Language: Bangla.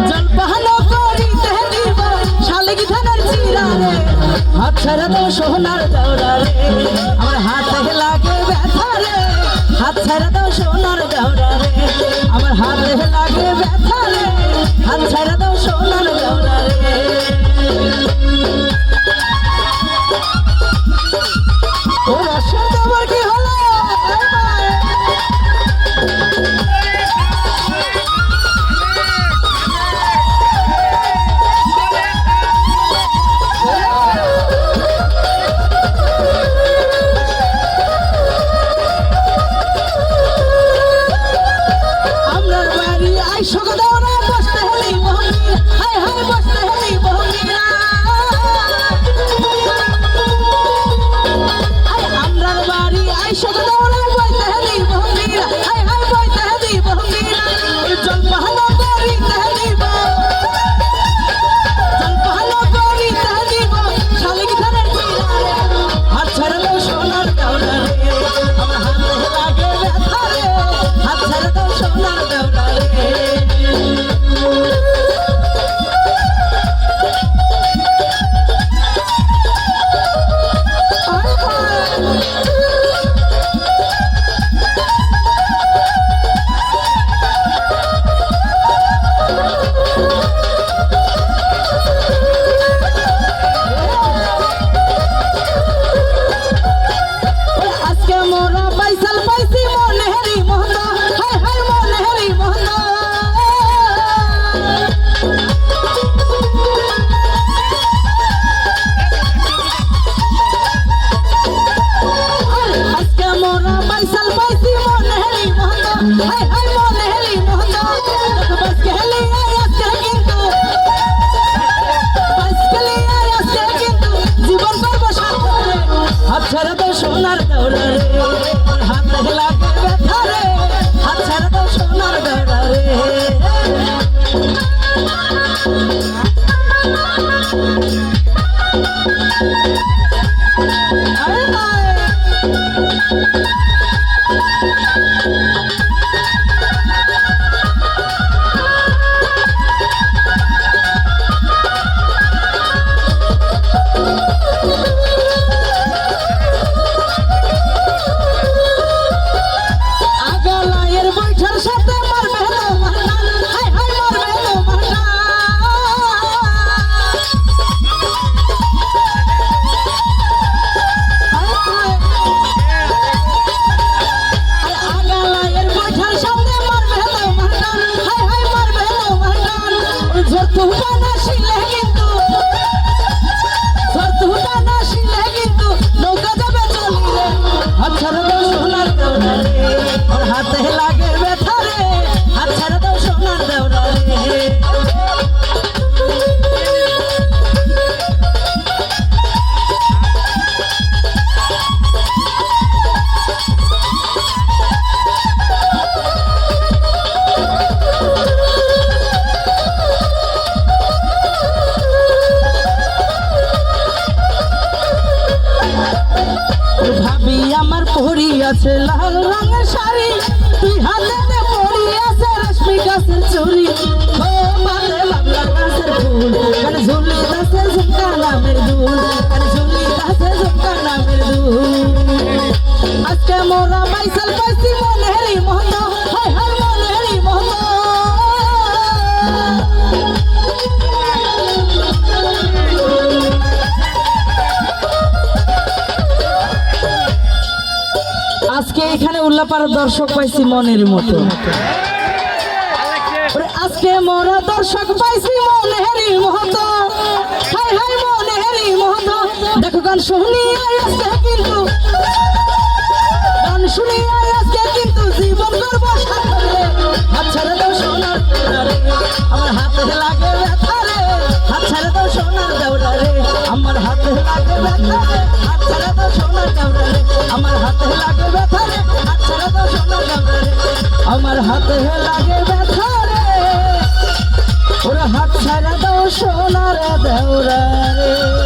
জলপানো করিতে দিব শালিক ধানের চিরা রে হাত ছেড়ে দাও সোনার দেওরা রে আমার হাতে লাগে ব্যথা রে হাত ছেড়ে দাও সোনার দেওরা রে আমার হাতে লাগে ব্যথা রে হাত ছেড়ে দাও সোনার দেওরা রে ও রসের দেওয়ার কি হলো সোনার দেওরা রে হাতে লাগে ব্যথা রে হাত ছেড়ে দাও সোনার দেওরা রে হাতে লাগে ব্যথা রে হাত ছেড়ে দাও সোনার দেওরা রে ভাবি আমার পরি আছে লাল রঙের শাড়ি তুই হাতে পরি আছে রশ্মি গাছের চুরি ও মালে বাংলা গাছের ফুল কানে ঝুলি গাছে ঝুমকা নামের দুল কানে ঝুলি গাছে ঝুমকা নামের দুল আজকে মোরা বাইসাল পাইছি মনেরই মতো হায় হায় মনেরই মতো আজকে এখানে উল্লাপাড়ার দর্শক পাইছি মনের মতো আজকে মোরা দর্শক পাইছি মনেরই মতো হায় হায় মনেরই মতো দেখো গান শুনি আজকে কিন্তু গান শুনি আজকে কিন্তু জীবন করব সাথে হাত ছেড়ে দাও সোনার দেওরা রে আমার হাতে লাগে ব্যথা রে হাত ছেড়ে দাও সোনার দেওরা রে আমার হাতে লাগে ব্যথা রে হাত ছেড়ে দাও সোনার দেওরা রে আমার হাতে লাগে ব্যথা রে হাত ছেড়ে দাও সোনার দেওরা রে আমার হাতে লাগে ব্যথা রে ওরে হাত ছেড়ে দাও সোনার দেওরা রে।